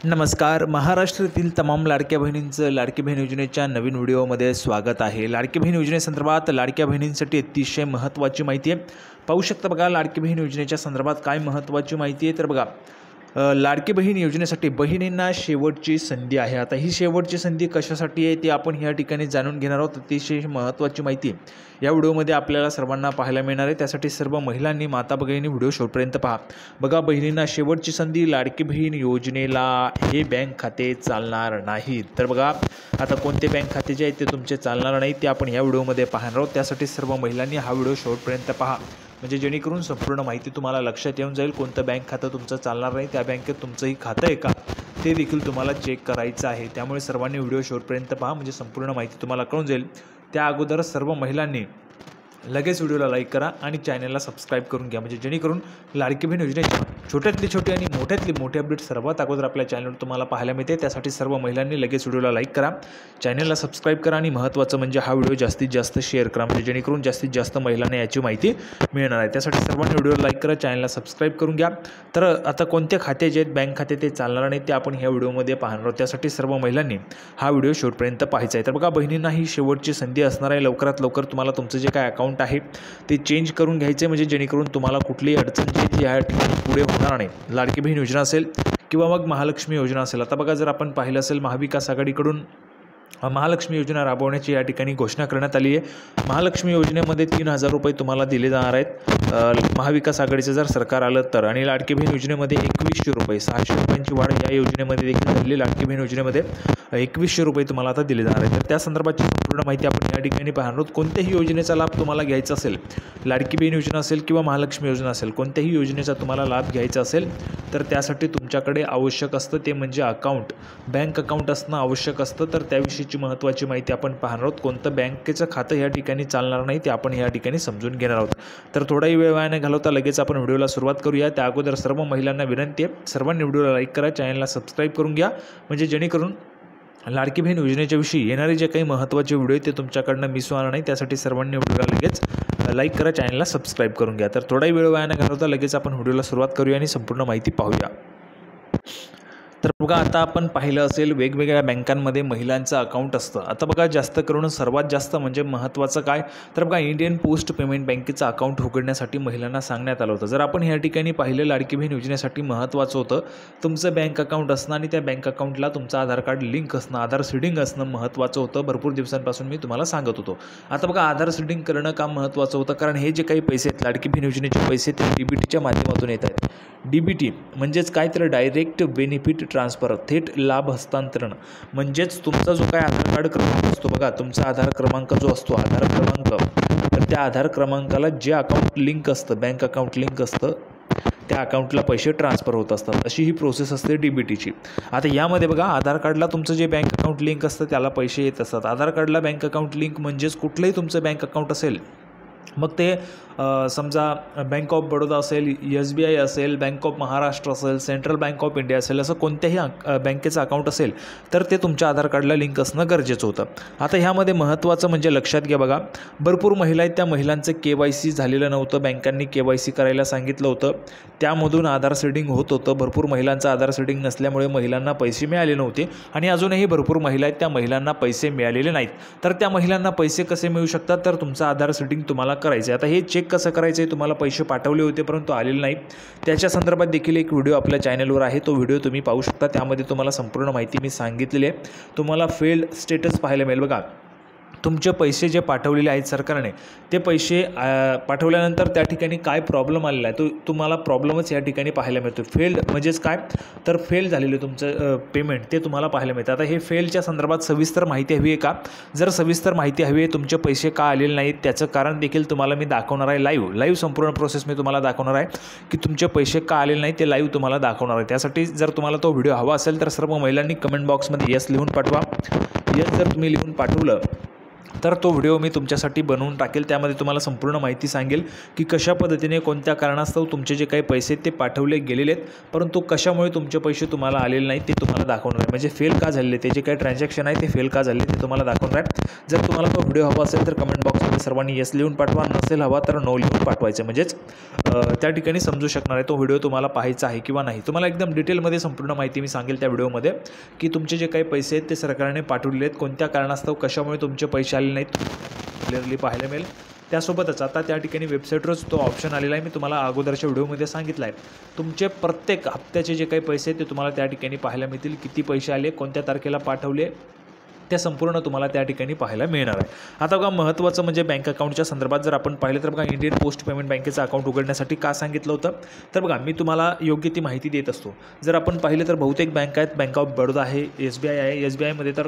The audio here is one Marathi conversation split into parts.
नमस्कार. महाराष्ट्रातील तमाम लाडक्या बहिणींचं लाडकी बहीण योजनेच्या नवीन व्हिडिओमध्ये स्वागत आहे. लाडकी बहीण योजनेसंदर्भात लाडक्या बहिणींसाठी अतिशय महत्त्वाची माहिती आहे. पाहू शकता बघा, लाडकी बहीण योजनेच्या संदर्भात काय महत्त्वाची माहिती आहे. तर बघा, लाडकी बहीण योजनेसाठी बहिणींना शेवटची संधी आहे. आता ही शेवटची संधी कशासाठी आहे ते आपण ह्या ठिकाणी जाणून घेणार आहोत. अतिशय महत्त्वाची माहिती या व्हिडिओमध्ये आपल्याला सर्वांना पाहायला मिळणार आहे. त्यासाठी सर्व महिलांनी, माता भगिनींनी व्हिडिओ शेवटपर्यंत पहा. बघा, बहिणींना शेवटची संधी. लाडकी बहीण योजनेला हे बँक खाते चालणार नाहीत. तर बघा, आता कोणते बँक खाते जे आहेत ते तुमचे चालणार नाहीत ते आपण या व्हिडिओमध्ये पाहणार आहोत. त्यासाठी सर्व महिलांनी हा व्हिडिओ शेवटपर्यंत पहा, म्हणजे जेणेकरून संपूर्ण माहिती तुम्हाला लक्षात येऊन जाईल. कोणतं बँक खातं तुमचं चालणार नाही, त्या बँकेत तुमचंही खातं आहे का ते देखील तुम्हाला चेक करायचं आहे. त्यामुळे सर्वांनी व्हिडिओ शेवटपर्यंत पहा, म्हणजे संपूर्ण माहिती तुम्हाला कळून जाईल. त्या अगोदर सर्व महिलांनी लगेच व्हिडिओला लाईक करा आणि चॅनलला सबस्क्राईब करून घ्या, म्हणजे जेणेकरून लाडकी बहीण योजनेची छोट्यातली छोटी आणि मोठ्यातली मोठी अपडेट सर्वात अगोदर आपल्या चॅनलवर तुम्हाला पाहायला मिळते. त्यासाठी सर्व महिलांनी लगेच व्हिडिओला लाईक करा, चॅनलला सबस्क्राईब करा आणि महत्त्वाचं म्हणजे हा व्हिडिओ जास्तीत जास्त शेअर करा, म्हणजे जेणेकरून जास्तीत जास्त महिलांना याची माहिती मिळणार आहे. त्यासाठी सर्वांनी व्हिडिओला लाईक करा, चॅनलला सबस्क्राईब करून घ्या. तर आता कोणते खाते जे आहेत बँक खाते ते चालणार नाही ते आपण ह्या व्हिडिओमध्ये पाहणार आहोत. त्यासाठी सर्व महिलांनी हा व्हिडिओ शेवटपर्यंत पाहायचा आहे. तर बघा, बहिणींना ही शेवटची संधी असणार आहे. लवकरात लवकर तुम्हाला तुमचं जे काय अकाउंट आहे ते चेंज करून घ्यायचे, म्हणजे जेणेकरून तुम्हाला कुठलीही अडचण जी या ठिकाणी पुढे होणार नाही. लाडकी बहीण योजना असेल किंवा मग महालक्ष्मी योजना असेल. आता बघा, जर आपण पाहिलं असेल, महाविकास आघाडीकडून महालक्ष्मी योजना राबवण्याची या ठिकाणी घोषणा करण्यात आली आहे. महालक्ष्मी योजनेमध्ये 3,000 रुपये तुम्हाला दिले जाणार आहेत महाविकास आघाडीचं जर सरकार आलं तर. आणि लाडकी बहीण योजनेमध्ये 2,100 रुपये, 600 रुपयांची वाढ या योजनेमध्ये देखील झाली. लाडकी बहीण योजनेमध्ये 2,100 रुपये तुम्हाला आता दिले जाणार आहेत. तर त्या संदर्भाची संपूर्ण माहिती आपण या ठिकाणी पाहणार आहोत. कोणत्याही योजनेचा लाभ तुम्हाला घ्यायचा असेल, लाडकी बहीण योजना असेल किंवा महालक्ष्मी योजना असेल, कोणत्याही योजनेचा तुम्हाला लाभ घ्यायचा असेल तर त्यासाठी तुमच्याकडे आवश्यक असतं ते म्हणजे अकाउंट, बँक अकाउंट असणं आवश्यक असतं. तर त्याविषयीची महत्त्वाची माहिती आपण पाहणार आहोत. कोणतं बँकेचं खातं या ठिकाणी चालणार नाही ते आपण या ठिकाणी समजून घेणार आहोत. तर थोडाही वेळ वाया न घालवता लगेच आपण व्हिडिओला सुरुवात करूया. त्या अगोदर सर्व महिलांना विनंती आहे, सर्वांनी व्हिडिओला लाईक करा, चॅनलला सबस्क्राईब करून घ्या, म्हणजे जेणेकरून लाडकी बहीण योजनेच्या विषयी येणारे जे काही महत्त्वाचे व्हिडिओ ते तुमच्याकडनं मिस होणार नाही. त्यासाठी सर्वांनी व्हिडिओला लगेच लाईक करा, चॅनलला सबस्क्राईब करून घ्या. तर थोडाही वेळ वाया न घालवता लगेच आपण व्हिडिओला सुरुवात करूया आणि संपूर्ण माहिती पाहूया. तर बघा, आता आपण पाहिलं असेल वेगवेगळ्या बँकांमध्ये महिलांचं अकाउंट असतं. आता बघा, जास्त करून सर्वात जास्त म्हणजे महत्त्वाचं काय तर बघा, इंडियन पोस्ट पेमेंट बँकेचं अकाउंट उघडण्यासाठी महिलांना सांगण्यात आलं होतं. जर आपण ह्या ठिकाणी पाहिलं, लाडकी बहीण योजनेसाठी महत्त्वाचं होतं तुमचं बँक अकाउंट असणं आणि त्या बँक अकाउंटला तुमचं आधार कार्ड लिंक असणं, आधार सीडिंग असणं महत्त्वाचं होतं. भरपूर दिवसांपासून मी तुम्हाला सांगत होतो. आता बघा, आधार सीडिंग करणं का महत्त्वाचं होतं, कारण हे जे काही पैसे आहेत लाडकी बहीण योजनेचे पैसे ते DBTच्या माध्यमातून येत आहेत. DBT म्हणजेच काय तर डायरेक्ट बेनिफिट ट्रान्सफर, थेट लाभ हस्तांतरण. म्हणजेच तुमचा जो काय आधार कार्ड क्रमांक असतो बघा, तुमचा आधार क्रमांक जो असतो, आधार क्रमांक, तर त्या आधार क्रमांकाला जे अकाउंट लिंक असतं, बँक अकाउंट लिंक असतं, त्या अकाउंटला पैसे ट्रान्सफर होत असतात. अशी ही प्रोसेस असते DBTची. आता यामध्ये बघा, आधार कार्डला तुमचं जे बँक अकाउंट लिंक असतं त्याला पैसे येत असतात. आधार कार्डला बँक अकाउंट लिंक म्हणजेच कुठलंही तुमचं बँक अकाउंट असेल, मग ते समजा बँक ऑफ बडोदा असेल, SBI असेल, बँक ऑफ महाराष्ट्र असेल, सेंट्रल बँक ऑफ इंडिया असेल, असं कोणत्याही बँकेचं अकाउंट असेल तर ते तुमच्या आधार कार्डला लिंक असणं गरजेचं होतं. आता ह्यामध्ये महत्त्वाचं म्हणजे लक्षात घ्या बघा, भरपूर महिला आहेत त्या महिलांचं KYC झालेलं नव्हतं, बँकांनी KYC करायला सांगितलं होतं, त्यामधून आधार सीडिंग होत होतं. भरपूर महिलांचं आधार सीडिंग नसल्यामुळे महिलांना पैसे मिळाले नव्हते आणि अजूनही भरपूर महिला आहेत त्या महिलांना पैसे मिळालेले नाहीत. तर त्या महिलांना पैसे कसे मिळू शकतात, तर तुमचं आधार सीडिंग तुम्हाला करायचं आहे. आता हे चेक कसं करायचं आहे, तुम्हाला पैसे पाठवले होते परंतु आलेले नाही, त्याच्या संदर्भात देखील एक व्हिडिओ आपल्या चॅनलवर आहे, तो व्हिडिओ तुम्ही पाहू शकता. त्यामध्ये तुम्हाला संपूर्ण माहिती मी सांगितलेली आहे. तुम्हाला फेल्ड स्टेटस पाहायला मिळेल बघा. तुमचे पैसे जे पाठवलेले आहेत सरकारने, ते पैसे पाठवल्यानंतर त्या ठिकाणी काय प्रॉब्लेम आलेला आहे तो तुम्हाला प्रॉब्लेमच या ठिकाणी पाहायला मिळतो. फेल्ड म्हणजेच काय तर फेल झालेलं तुमचं पेमेंट ते तुम्हाला पाहायला मिळतं. आता हे फेलच्या संदर्भात सविस्तर माहिती हवी आहे का, जर सविस्तर माहिती हवी आहे, तुमचे पैसे का आलेले नाहीत त्याचं कारण देखील तुम्हाला मी दाखवणार आहे. लाईव्ह संपूर्ण प्रोसेस मी तुम्हाला दाखवणार आहे की तुमचे पैसे का आलेले नाहीत ते लाईव्ह तुम्हाला दाखवणार आहे. त्यासाठी जर तुम्हाला तो व्हिडिओ हवा असेल तर सर्व महिलांनी कमेंट बॉक्समध्ये यस लिहून पाठवा. यस जर तुम्ही लिहून पाठवलं तर तो व्हिडिओ मी तुमच्यासाठी बनवून टाकेल. त्यामध्ये तुम्हाला संपूर्ण माहिती सांगेल की कशा पद्धतीने, कोणत्या कारणास्तव तुमचे जे काही पैसे ते पाठवले गेलेले आहेत परंतु कशामुळे तुमचे पैसे तुम्हाला आलेले नाहीत ते तुम्हाला दाखवणार आहे. म्हणजे फेल का झालेले, ते जे काही ट्रान्झॅक्शन आहे ते फेल का झाले ते तुम्हाला दाखवणार आहे. जर तुम्हाला तो व्हिडिओ हवा असेल तर कमेंट बॉक्समध्ये सर्वांनी येस लिहून पाठवा, नसेल हवा तर नो लिहून पाठवायचं, म्हणजेच त्या ठिकाणी समजू शकणार आहे तो व्हिडिओ तुम्हाला पाहायचा आहे किंवा नाही. तुम्हाला एकदम डिटेलमध्ये संपूर्ण माहिती मी सांगेल त्या व्हिडिओमध्ये की तुमचे जे काही पैसे आहेत ते सरकारने पाठवलेले आहेत, कोणत्या कारणास्तव कशामुळे तुमचे पैसे आले नाहीत क्लिअरली पाहायला मिळेल. त्यासोबतच आता त्या ठिकाणी वेबसाईटवरच तो ऑप्शन आलेला आहे, मी तुम्हाला अगोदरच्या व्हिडिओमध्ये सांगितलं आहे. तुमचे प्रत्येक हप्त्याचे जे काही पैसे ते तुम्हाला त्या ठिकाणी पाहायला मिळतील, किती पैसे आले, कोणत्या तारखेला पाठवले, त्या संपूर्ण तुम्हाला त्या ठिकाणी पाहायला मिळणार आहे. आता बघा महत्त्वाचं म्हणजे बँक अकाउंटच्या संदर्भात जर आपण पाहिलं तर बघा इंडियन पोस्ट पेमेंट बँकेचं अकाउंट उघडण्यासाठी का सांगितलं होतं, तर बघा मी तुम्हाला योग्य ती माहिती देत असतो. जर आपण पाहिलं तर बहुतेक बँक आहेत, बँक ऑफ बडोदा आहे, SBI आहे. SBIमध्ये तर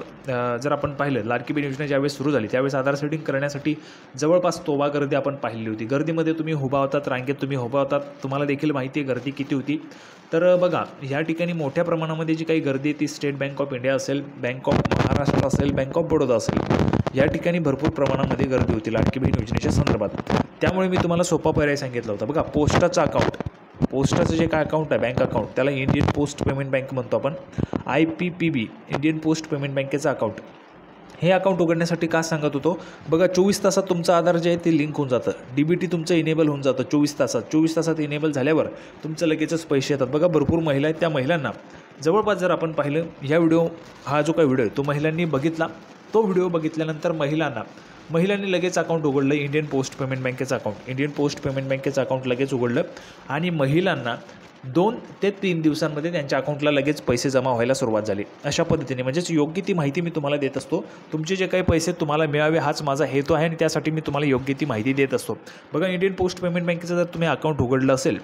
जर आपण पाहिलं लाडकी बहीण योजना ज्यावेळेस सुरू झाली त्यावेळेस आधार सेटिंग करण्यासाठी जवळपास तोबा गर्दी आपण पाहिली होती. गर्दीमध्ये तुम्ही उभा होतात, रांगेत तुम्ही उभा होतात, तुम्हाला देखील माहिती आहे गर्दी किती होती. तर बघा या ठिकाणी मोठ्या प्रमाणामध्ये जी काही गर्दी आहे ती स्टेट बँक ऑफ इंडिया असेल, बँक ऑफ महाराष्ट्र असेल, बँक ऑफ बडोदा असेल, या ठिकाणी भरपूर प्रमाणामध्ये गर्दी होती लाडकी बहीण योजनेच्या संदर्भात. त्यामुळे मी तुम्हाला सोपा पर्याय सांगितला होता. बघा पोस्टाचं अकाउंट, पोस्टाचं जे काय अकाउंट आहे बँक अकाउंट त्याला इंडियन पोस्ट पेमेंट बँक म्हणतो आपण, IPPB इंडियन पोस्ट पेमेंट बँकेचं अकाउंट. हे अकाउंट उघडण्यासाठी का सांगत होतो, बघा 24 तासात तुमचं आधार जे आहे ते लिंक होऊन जातं, DBT तुमचं इनेबल होऊन जातं 24 तासात इनेबल झाल्यावर तुमचं लगेचच पैसे येतात. बघा भरपूर महिला आहेत, त्या महिलांना जवळपास जर आपण पाहिलं ह्या व्हिडिओ हा जो काही व्हिडिओ आहे तो महिलांनी बघितला, तो व्हिडिओ बघितल्यानंतर महिलांनी लगेच अकाउंट उघडलं, इंडियन पोस्ट पेमेंट बँकेचं अकाउंट, इंडियन पोस्ट पेमेंट बँकेचं अकाउंट लगेच उघडलं आणि महिलांना 2 ते 3 दिवसांमध्ये त्यांच्या अकाउंटला लगेच पैसे जमा व्हायला सुरुवात झाली. अशा पद्धतीने म्हणजेच योग्य ती माहिती मी तुम्हाला देत असतो. तुमचे जे काही पैसे तुम्हाला मिळावे हाच माझा हेतू आहे आणि त्यासाठी मी तुम्हाला योग्य ती माहिती देत असतो. बघा इंडियन पोस्ट पेमेंट बँकेचं जर तुम्ही अकाउंट उघडलं असेल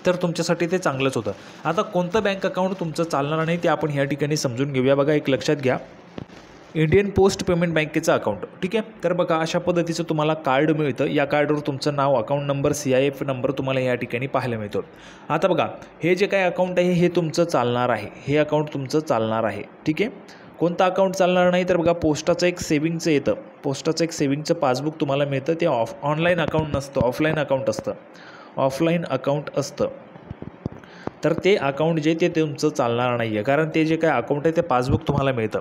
तर तुमच्यासाठी ते चांगलंच होतं. आता कोणतं बँक अकाउंट तुमचं चालणार नाही ते आपण या ठिकाणी समजून घेऊया. बघा एक लक्षात घ्या, इंडियन पोस्ट पेमेंट बँकेचं अकाउंट, ठीक आहे. तर बघा अशा पद्धतीचं तुम्हाला कार्ड मिळतं, या कार्डवर तुमचं नाव, अकाउंट नंबर, CIF नंबर तुम्हाला या ठिकाणी पाहायला मिळतो. आता बघा हे जे काही अकाउंट आहे हे तुमचं चालणार आहे, हे अकाउंट तुमचं चालणार आहे, ठीक आहे. कोणतं अकाउंट चालणार नाही तर बघा पोस्टाचं एक सेविंगचं येतं, पोस्टाचं एक सेविंगचं पासबुक तुम्हाला मिळतं, ते ऑनलाईन अकाउंट नसतं, ऑफलाईन अकाउंट असतं, ऑफलाईन अकाउंट असतं. तर ते अकाउंट जे ते तुमचं चालणार नाही आहे, कारण ते जे काय अकाउंट आहे ते पासबुक तुम्हाला मिळतं.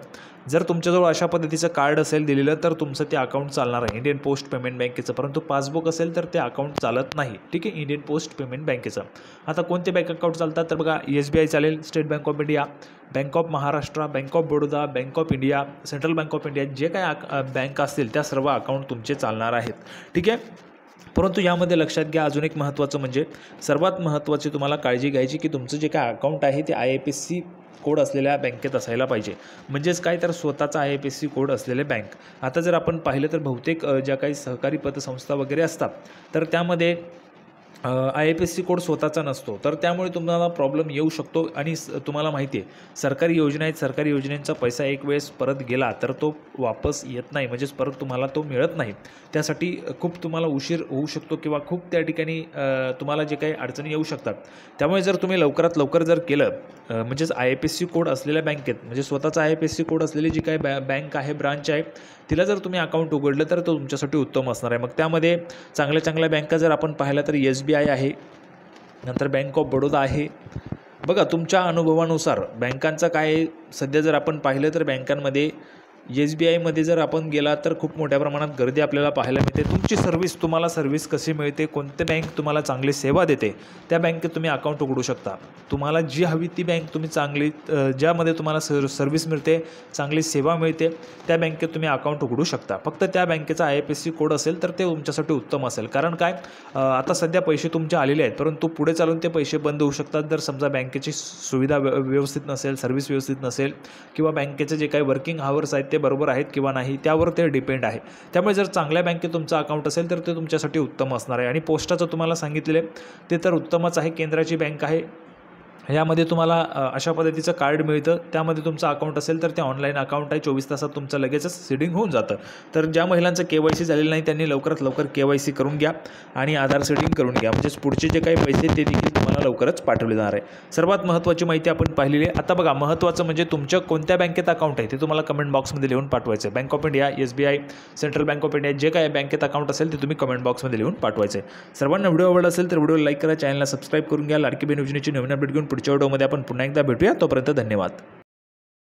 जर तुमच्याजवळ अशा पद्धतीचं कार्ड असेल दिलेलं तर तुमचं ते अकाउंट चालणार आहे इंडियन पोस्ट पेमेंट बँकेचं, परंतु पासबुक असेल तर ते अकाउंट चालत नाही, ठीक आहे, इंडियन पोस्ट पेमेंट बँकेचं. आता कोणते बँक अकाउंट चालतात तर बघा SBI चालेल, state bank of India, bank of Maharashtra, bank of Baroda, bank of India, central bank of India, जे काय बँक असतील त्या सर्व अकाउंट तुमचे चालणार आहेत, ठीक आहे. परंतु यामध्ये लक्षात घ्या अजून एक महत्त्वाचं म्हणजे सर्वात महत्त्वाची तुम्हाला काळजी घ्यायची की तुमचं जे काय अकाउंट आहे ते IFSC कोड असलेल्या बँकेत असायला पाहिजे. म्हणजेच काय तर स्वतःचा IFSC कोड असलेले बँक. आता जर आपण पाहिलं तर बहुतेक ज्या काही सहकारी पतसंस्था वगैरे असतात तर त्यामध्ये IFSC कोड स्वतःचा नसतो, तर त्यामुळे तुम्हाला प्रॉब्लेम येऊ शकतो. आणि तुम्हाला माहिती आहे सरकारी योजना आहेत, सरकारी योजनेचा पैसा एक वेळेस परत गेला तर तो वापस येत नाही, म्हणजेच परत तुम्हाला तो मिळत नाही. त्यासाठी खूप तुम्हाला उशीर होऊ शकतो किंवा खूप त्या ठिकाणी तुम्हाला जे काही अडचणी येऊ शकतात. त्यामुळे जर तुम्ही लवकरात लवकर जर केलं म्हणजेच IFSC कोड असलेल्या बँकेत, म्हणजे स्वतःचा IFSC कोड असलेली जी काही बँक आहे, ब्रांच आहे, तिला जर तुम्ही अकाउंट उघडलं तर तो तुमच्यासाठी उत्तम असणार आहे. मग त्यामध्ये चांगल्या बँका जर आपण पाहिलं तर SBI आहे, नंतर बँक ऑफ बडोदा आहे. बघा तुमच्या अनुभवानुसार बँकांचं काय सध्या जर आपण पाहिलं तर बँकांमध्ये SBIमध्ये जर आपण गेला तर खूप मोठ्या प्रमाणात गर्दी आपल्याला पाहायला मिळते. तुमची तुम्हाला सर्व्हिस कशी मिळते, कोणती बँक तुम्हाला चांगली सेवा देते त्या बँकेत तुम्ही अकाउंट उघडू शकता. तुम्हाला जी हवी ती बँक तुम्ही चांगली ज्यामध्ये तुम्हाला सर्व्हिस मिळते, चांगली सेवा मिळते त्या बँकेत तुम्ही अकाउंट उघडू शकता. फक्त त्या बँकेचा IFSC कोड असेल तर ते तुमच्यासाठी उत्तम असेल. कारण काय आता सध्या पैसे तुमचे आलेले आहेत परंतु पुढे चालून ते पैसे बंद होऊ शकतात जर समजा बँकेची सुविधा व्यवस्थित नसेल, सर्व्हिस व्यवस्थित नसेल किंवा बँकेचे जे काही वर्किंग आवर्स आहेत ते बरोबर आहेत किंवा नाही त्यावर ते डिपेंड आहे. त्यामुळे जर चांगल्या बँकेत तुमचं अकाउंट असेल तर ते तुमच्यासाठी उत्तम असणार आहे. आणि पोस्टाचं तुम्हाला सांगितलेलं ते तर उत्तमच आहे, केंद्राची बँक आहे. यामध्ये तुम्हाला अशा पद्धतीचं कार्ड मिळतं, त्यामध्ये तुमचं अकाउंट असेल तर ते ऑनलाईन अकाउंट आहे, 24 तासात तुमचं लगेचच सेटिंग होऊन जातं. तर ज्या महिलांचं KYC झालेलं नाही त्यांनी लवकरात लवकर KYC करून घ्या आणि आधार सेटिंग करून घ्या, म्हणजेच पुढचे जे काही पैसे ते देखील तुम्हाला लवकरच पाठवले जाणार आहे. सर्वात महत्त्वाची माहिती आपण पाहिलेली आहे. आता बघा महत्त्वाचं म्हणजे तुमच्या कोणत्या बँकेत अकाउंट आहे ते तुम्हाला कमेंट बॉक्समध्ये लिहून पाठवायचं आहे. Bank of India, SBI, central bank of India, जे काही बँकेत अकाउंट असेल ते तुम्ही कमेंट बॉक्समध्ये लिहून पाठवायचं आहे. सर्वांना व्हिडिओ आवडला असेल तर व्हिडिओ लाईक करा, चॅनलला सबस्क्राईब करून घ्या. लाडकी बहीण योजनेची नवीन अपडेट घेऊन पुढच्या व्हिडिओमध्ये आपण पुन्हा एकदा भेटूया. तोपर्यंत धन्यवाद.